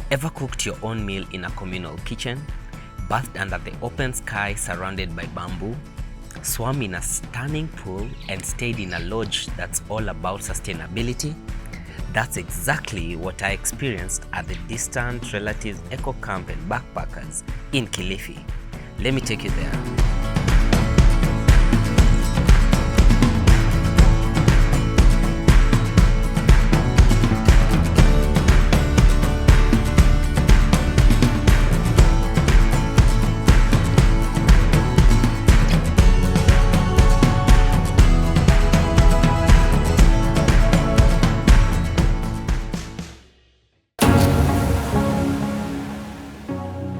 Ever cooked your own meal in a communal kitchen? Bathed under the open sky surrounded by bamboo? Swam in a stunning pool and stayed in a lodge that's all about sustainability? That's exactly what I experienced at the Distant Relatives Eco Camp and Backpackers in Kilifi. Let me take you there.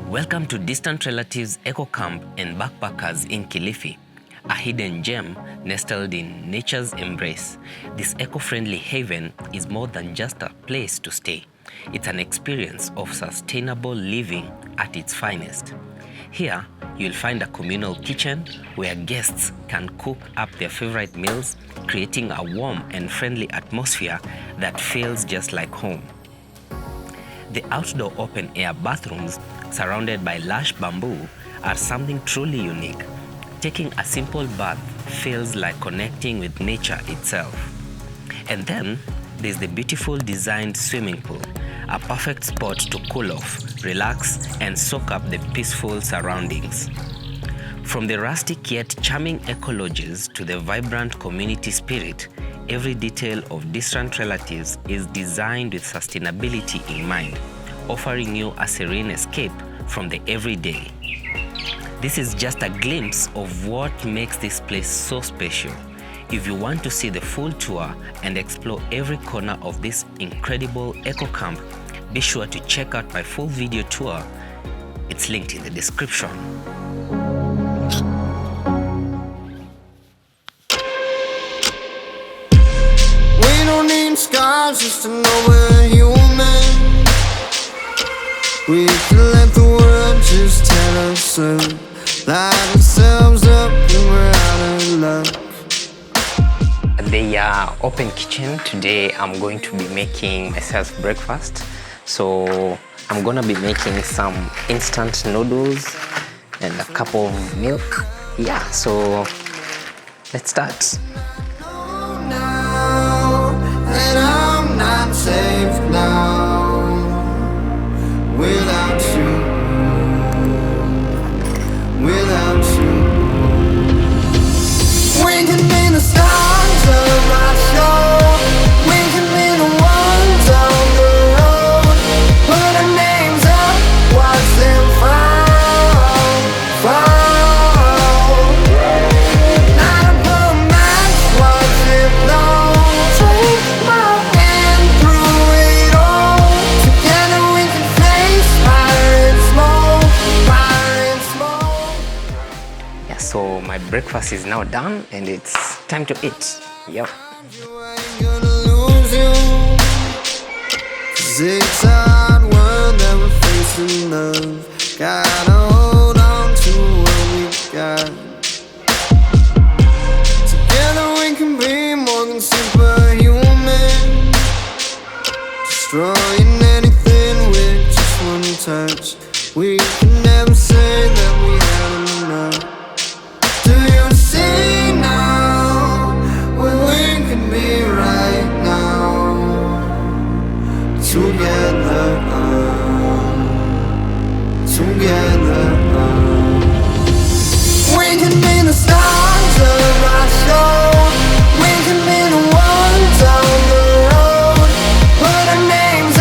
Welcome to Distant Relatives Eco Camp and Backpackers in Kilifi, a hidden gem nestled in nature's embrace. This eco-friendly haven is more than just a place to stay. It's an experience of sustainable living at its finest. Here, you'll find a communal kitchen where guests can cook up their favorite meals, creating a warm and friendly atmosphere that feels just like home. The outdoor open-air bathrooms surrounded by lush bamboo are something truly unique. Taking a simple bath feels like connecting with nature itself. And then there's the beautiful designed swimming pool, a perfect spot to cool off, relax, and soak up the peaceful surroundings. From the rustic yet charming eco lodges to the vibrant community spirit, every detail of Distant Relatives is designed with sustainability in mind, offering you a serene escape from the everyday. This is just a glimpse of what makes this place so special. If you want to see the full tour and explore every corner of this incredible eco camp, be sure to check out my full video tour. It's linked in the description. We don't need scars just to know we're human. We can let the world just tell us so. Light ourselves up when we're out of luck. The open kitchen. Today I'm going to be making myself breakfast. So I'm gonna be making some instant noodles and a cup of milk. Yeah, so let's start. Now that I'm not safe now without you, without you. We can be the stars of our show. We can be the ones on the road. Put our names up, watch them fall, fall. Not above a match, watch it blow. Take my hand through it all. Together we can face fire and smoke, fire and smoke. Yeah, so my breakfast is now done and it's time to eat. Yep. You ain't gonna lose you. 'Cause it's a hard world that we're facing, love. Gotta hold on to what we got. Together we can be more than superhuman, destroying anything with just one touch. We can never say that we had enough. Do you see now where we can be right now? Together, together. We can be the stars of our show. We can be the ones on the road. Put our names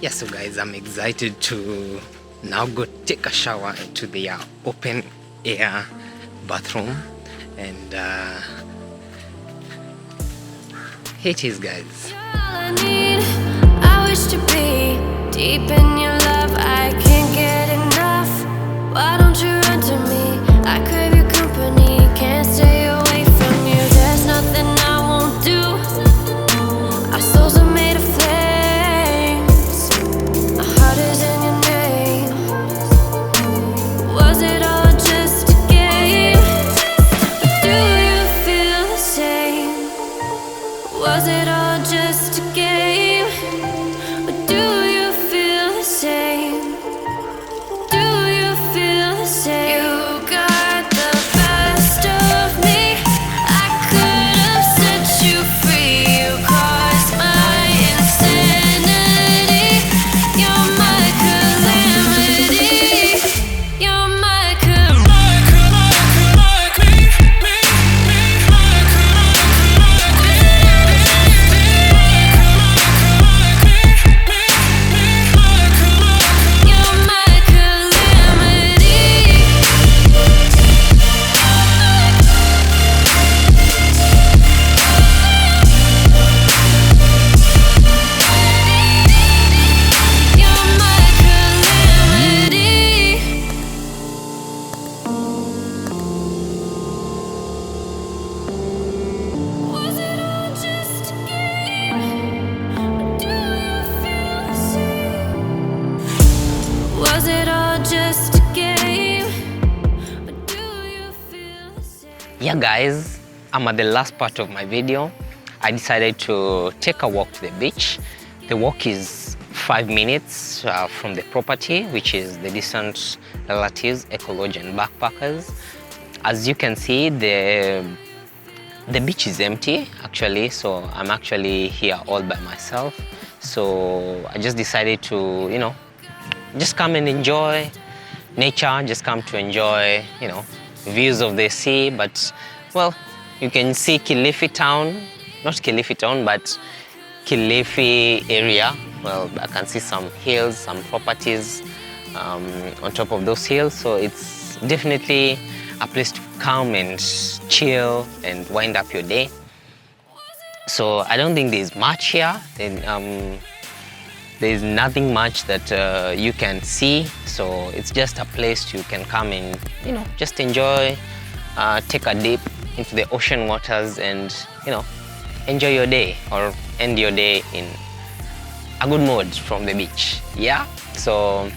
Yeah, so guys, I'm excited to now go take a shower into the open air bathroom, and here it is, guys. You're all I need. I wish to be deep in your love. I can't get enough. Why don't you run to me? I crave your company. Can't stay away from you. There's nothing I won't do. Our souls are made of flames. Our heart is in your name. Was it all just a game? But do you feel the same? Was it all just a game? Or do you feel the same? Do you feel the same? You got the best of me. I could have set you free. You caused my insanity. You're my calamity. You're my Was it all just a game? Or do you feel the same? Was it all just a game? Or do you feel the same? Yeah guys, I'm at the last part of my video. I decided to take a walk to the beach. The walk is 5 minutes from the property, which is the Distant Relatives, Ecology and Backpackers. As you can see, the beach is empty actually, so I'm actually here all by myself. So I just decided to, you know, just come and enjoy nature, just come to enjoy, you know, views of the sea. But well, you can see Kilifi town, not Kilifi town, but Kilifi area. Well, I can see some hills, some properties on top of those hills. So it's definitely a place to come and chill and wind up your day. So I don't think there's much here. There's nothing much that you can see. So it's just a place you can come and, you know, just enjoy, take a dip into the ocean waters and, you know, enjoy your day or end your day in a good mood from the beach. Yeah, so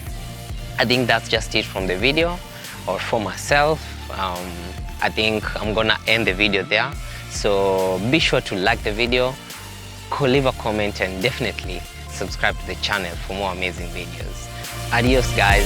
I think that's just it from the video, or for myself. I think I'm gonna end the video there. So be sure to like the video, leave a comment, and definitely subscribe to the channel for more amazing videos. Adios guys.